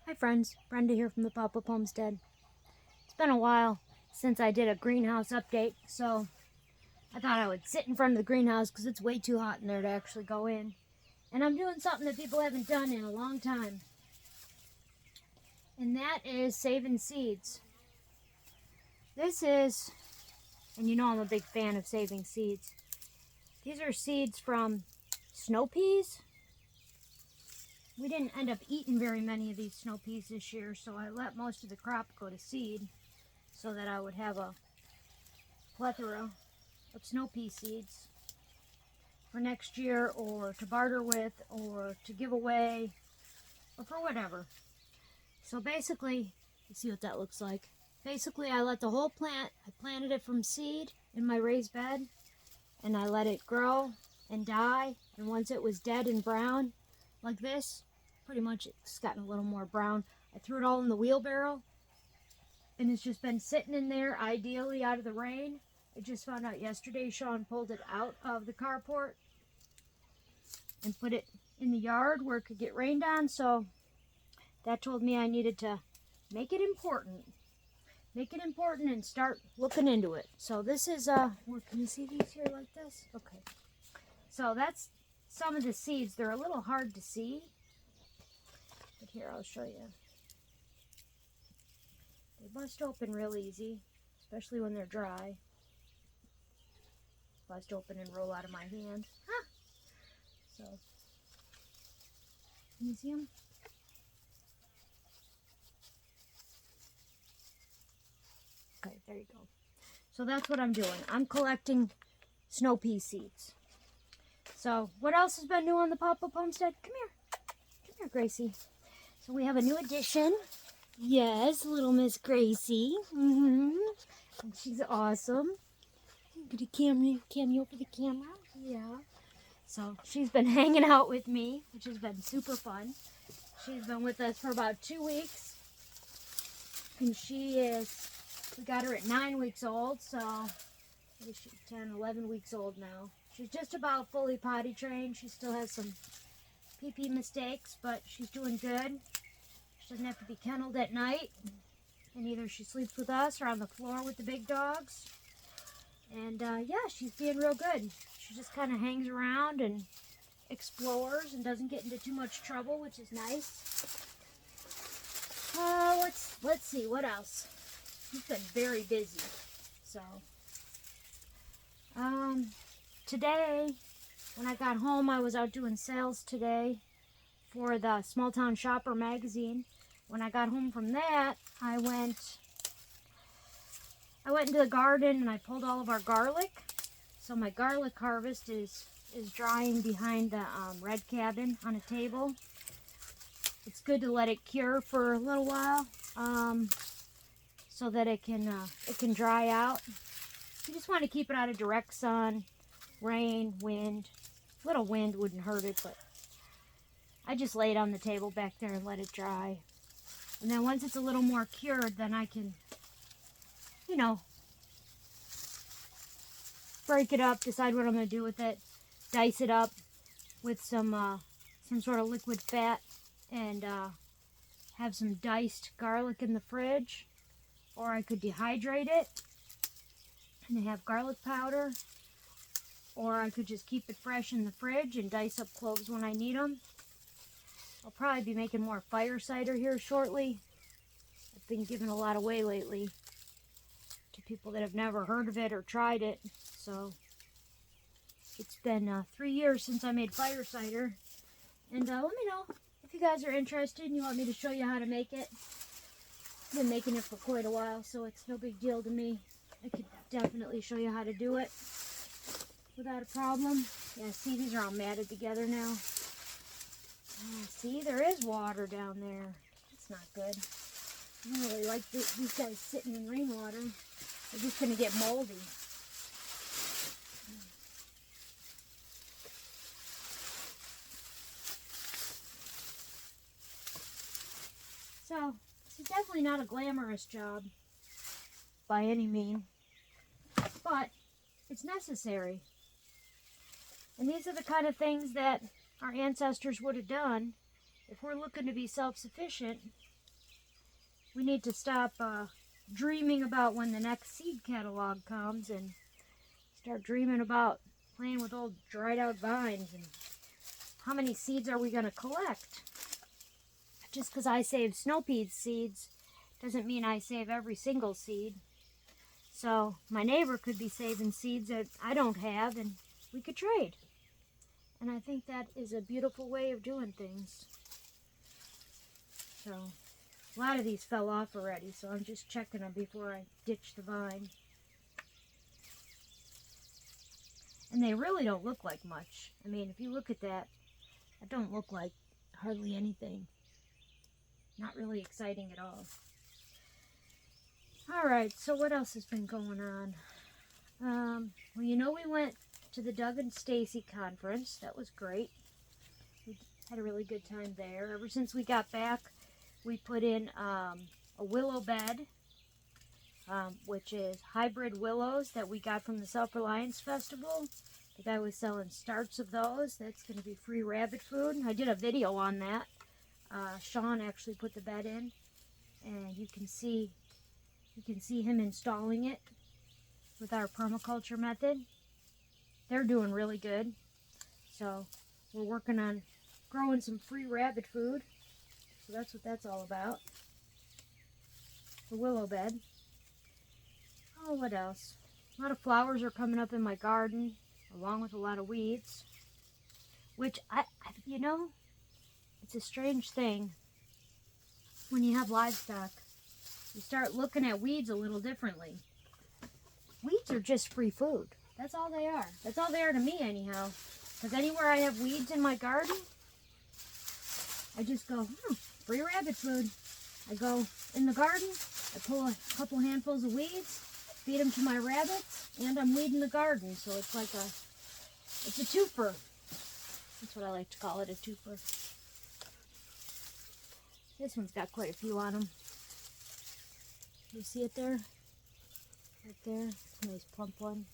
Hi friends, Brenda here from the Popup Homestead. It's been a while since I did a greenhouse update, so I thought I would sit in front of the greenhouse because it's way too hot in there to actually go in. And I'm doing something that people haven't done in a long time. And that is saving seeds. This is, and you know I'm a big fan of saving seeds. These are seeds from snow peas. We didn't end up eating very many of these snow peas this year, so I let most of the crop go to seed so that I would have a plethora of snow pea seeds for next year, or to barter with, or to give away, or for whatever. So basically, you see what that looks like. Basically, I let the whole plant, I planted it from seed in my raised bed, and I let it grow and die, and once it was dead and brown, like this, pretty much it's gotten a little more brown, I threw it all in the wheelbarrow, and it's just been sitting in there, ideally out of the rain. I just found out yesterday Sean pulled it out of the carport and put it in the yard where it could get rained on, so that told me I needed to make it important. Make it important and start looking into it. So this is, can you see these here like this? Okay. So that's some of the seeds. They're a little hard to see, but here, I'll show you. They bust open real easy, especially when they're dry. Bust open and roll out of my hand. Huh. So, can you see them? Okay, there you go. So that's what I'm doing. I'm collecting snow pea seeds. So what else has been new on the Popup Homestead? Come here. Come here, Gracie. So we have a new addition. Yes, little Miss Gracie. She's awesome. Get a cameo for the camera. Yeah. So she's been hanging out with me, which has been super fun. She's been with us for about 2 weeks. And we got her at 9 weeks old, so what is she, 10, 11 weeks old now. She's just about fully potty trained. She still has some pee-pee mistakes, but she's doing good. She doesn't have to be kenneled at night. And either she sleeps with us or on the floor with the big dogs. And yeah, she's being real good. She just kind of hangs around and explores and doesn't get into too much trouble, which is nice. Let's see, what else? She's been very busy. So, today, when I got home, I was out doing sales today for the Small Town Shopper magazine. When I got home from that, I went into the garden and I pulled all of our garlic. So my garlic harvest is drying behind the red cabin on a table. It's good to let it cure for a little while, so that it can dry out. You just want to keep it out of direct sun, rain, wind. A little wind wouldn't hurt it, but I just lay it on the table back there and let it dry. And then once it's a little more cured, then I can, you know, break it up, decide what I'm going to do with it, dice it up with some sort of liquid fat, and have some diced garlic in the fridge. Or I could dehydrate it and have garlic powder. Or I could just keep it fresh in the fridge and dice up cloves when I need them. I'll probably be making more fire cider here shortly. I've been giving a lot away lately to people that have never heard of it or tried it. So it's been 3 years since I made fire cider. And let me know if you guys are interested and you want me to show you how to make it. I've been making it for quite a while, so it's no big deal to me. I could definitely show you how to do it without a problem. Yeah, see, these are all matted together now. See, there is water down there. That's not good. I don't really like these guys sitting in rainwater. They're just going to get moldy. So, this is definitely not a glamorous job by any means, but it's necessary. And these are the kind of things that our ancestors would have done if we're looking to be self-sufficient. we need to stop dreaming about when the next seed catalog comes and start dreaming about playing with old dried out vines. And how many seeds are we going to collect? Just because I save Snowpea seeds doesn't mean I save every single seed. So my neighbor could be saving seeds that I don't have, and we could trade. And I think that is a beautiful way of doing things. So a lot of these fell off already, so I'm just checking them before I ditch the vine. And they really don't look like much. I mean, if you look at that, that don't look like hardly anything. Not really exciting at all. Alright, so what else has been going on? Well, you know, we went to the Doug and Stacy conference. That was great. We had a really good time there. Ever since we got back, we put in a willow bed, which is hybrid willows that we got from the Self-Reliance Festival. The guy was selling starts of those. That's going to be free rabbit food. I did a video on that. Sean actually put the bed in, and you can see him installing it with our permaculture method. They're doing really good. So we're working on growing some free rabbit food. So that's what that's all about. The willow bed. Oh, what else? A lot of flowers are coming up in my garden, along with a lot of weeds. Which, you know, it's a strange thing when you have livestock. You start looking at weeds a little differently. Weeds are just free food. That's all they are. That's all they are to me anyhow. Because anywhere I have weeds in my garden, I just go, free rabbit food. I go in the garden, I pull a couple handfuls of weeds, feed them to my rabbits, and I'm weeding the garden. So it's like it's a twofer. That's what I like to call it, a twofer. This one's got quite a few on them. You see it there? Right there. Nice plump one.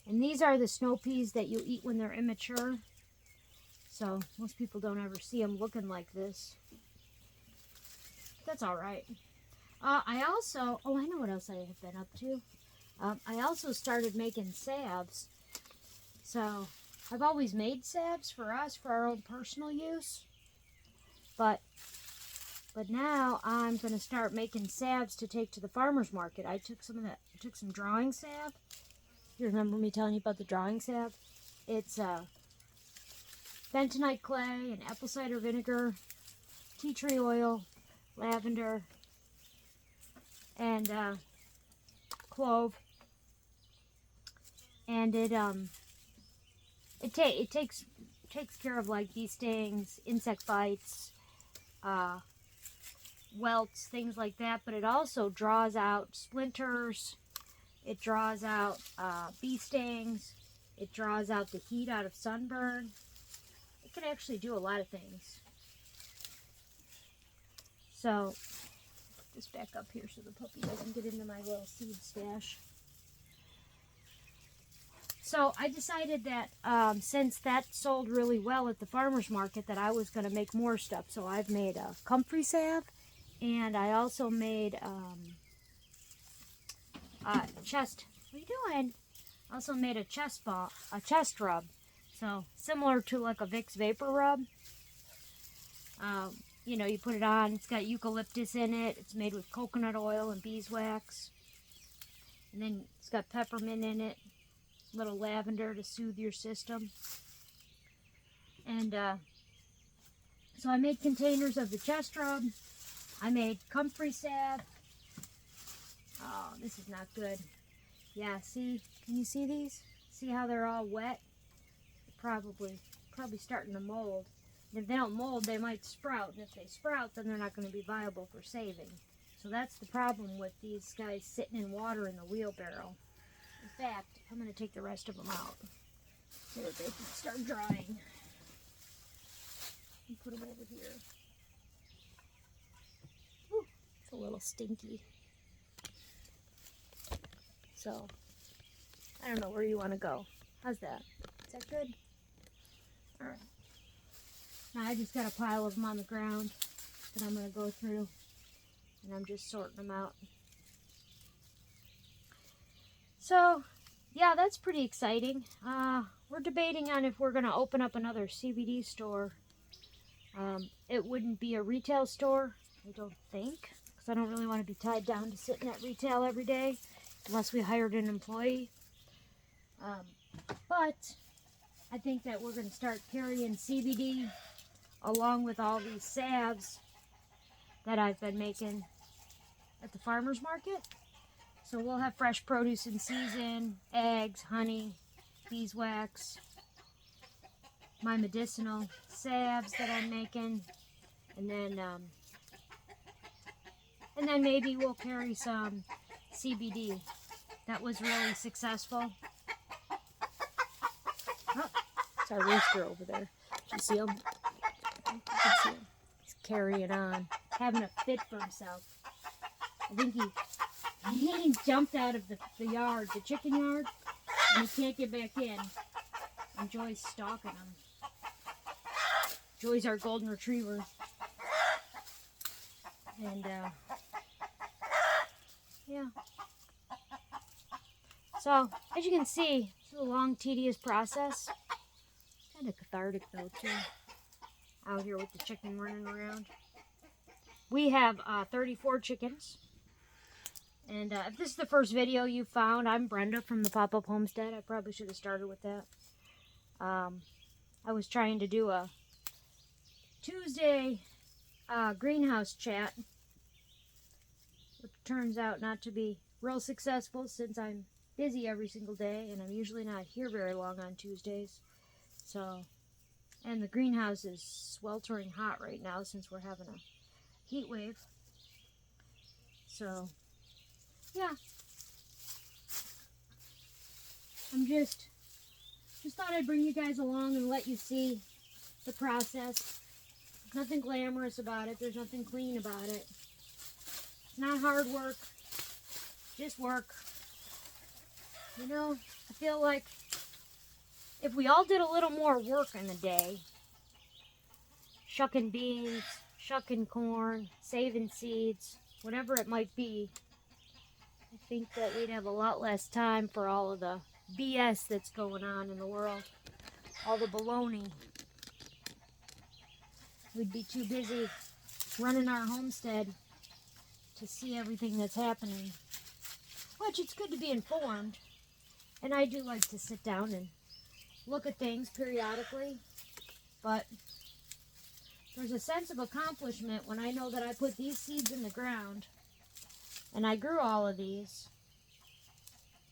And these are the snow peas that you eat when they're immature. So most people don't ever see them looking like this. That's alright. I also, I know what else I have been up to. I also started making salves. So I've always made salves for us, for our own personal use. But now I'm going to start making salves to take to the farmer's market. I took some drawing salve. You remember me telling you about the drawing salve? It's bentonite clay and apple cider vinegar, tea tree oil, lavender, and clove. And it takes care of like bee stings, insect bites, welts, things like that, but it also draws out splinters, it draws out bee stings, it draws out the heat out of sunburn. It can actually do a lot of things. So, put this back up here so the puppy doesn't get into my little seed stash. So I decided that since that sold really well at the farmer's market, that I was going to make more stuff. So I've made a comfrey salve, and I also made chest. What are you doing? I also made a chest rub. So similar to like a Vicks Vapor Rub. You know, you put it on. It's got eucalyptus in it. It's made with coconut oil and beeswax, and then it's got peppermint in it. Little lavender to soothe your system. And so I made containers of the chest rub. I made comfrey salve. Oh, this is not good. Yeah, see? Can you see these? See how they're all wet? Probably starting to mold. And if they don't mold, they might sprout. And if they sprout, then they're not going to be viable for saving. So that's the problem with these guys sitting in water in the wheelbarrow. In fact, I'm going to take the rest of them out so that they can start drying. And put them over here. Whew, it's a little stinky. So, I don't know where you want to go. How's that? Is that good? Alright. Now I just got a pile of them on the ground. that I'm going to go through, and I'm just sorting them out. So, yeah, that's pretty exciting. We're debating on if we're going to open up another CBD store. It wouldn't be a retail store, I don't think, because I don't really want to be tied down to sitting at retail every day, unless we hired an employee. But I think that we're going to start carrying CBD along with all these salves that I've been making at the farmer's market. So we'll have fresh produce in season, eggs, honey, beeswax, my medicinal salves that I'm making, and then maybe we'll carry some CBD. That was really successful. Oh, it's our rooster over there. Did you see him? You can see him. He's carrying on, having a fit for himself. I think he jumped out of the yard, the chicken yard, and he can't get back in. And Joy's stalking him. Joy's our golden retriever. And, yeah. So, as you can see, it's a long, tedious process. Kind of cathartic, though, too. Out here with the chicken running around. We have 34 chickens. And if this is the first video you found, I'm Brenda from the Popup Homestead. I probably should have started with that. I was trying to do a Tuesday greenhouse chat, which turns out not to be real successful since I'm busy every single day and I'm usually not here very long on Tuesdays. So, and the greenhouse is sweltering hot right now since we're having a heat wave. So, yeah. I'm just thought I'd bring you guys along and let you see the process. There's nothing glamorous about it. There's nothing clean about it. It's not hard work. Just work. You know, I feel like if we all did a little more work in the day, shucking beans, shucking corn, saving seeds, whatever it might be, I think that we'd have a lot less time for all of the BS that's going on in the world. All the baloney. We'd be too busy running our homestead to see everything that's happening. Which, it's good to be informed. And I do like to sit down and look at things periodically. But there's a sense of accomplishment when I know that I put these seeds in the ground. And I grew all of these.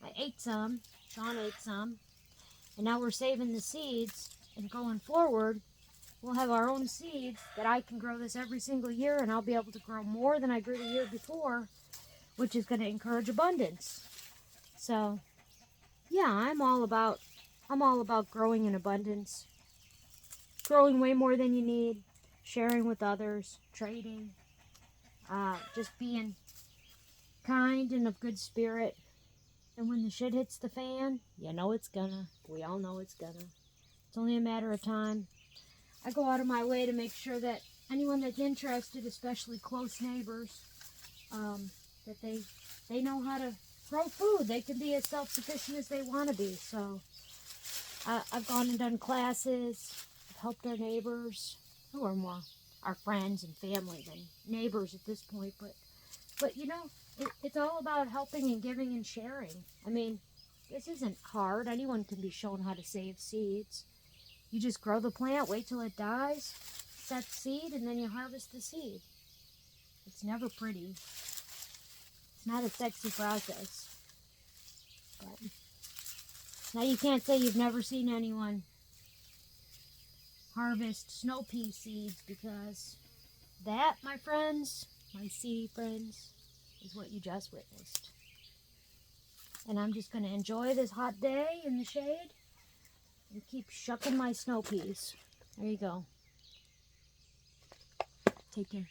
I ate some. Sean ate some. And now we're saving the seeds. And going forward, we'll have our own seeds that I can grow this every single year. And I'll be able to grow more than I grew the year before. Which is going to encourage abundance. So, yeah, I'm all about growing in abundance. Growing way more than you need. Sharing with others. Trading. Just being kind and of good spirit. And when the shit hits the fan, you know it's gonna. We all know it's gonna. It's only a matter of time. I go out of my way to make sure that anyone that's interested, especially close neighbors, that they know how to grow food. They can be as self-sufficient as they want to be. So I've gone and done classes. I've helped our neighbors, who are more our friends and family than neighbors at this point. But you know, it's all about helping and giving and sharing. I mean, this isn't hard. Anyone can be shown how to save seeds. You just grow the plant, wait till it dies, set seed, and then you harvest the seed. It's never pretty. It's not a sexy process. But now you can't say you've never seen anyone harvest Snowpea seeds, because that, my friends, my seedy friends, is what you just witnessed. And I'm just going to enjoy this hot day in the shade and keep shucking my snow peas. There you go. Take care.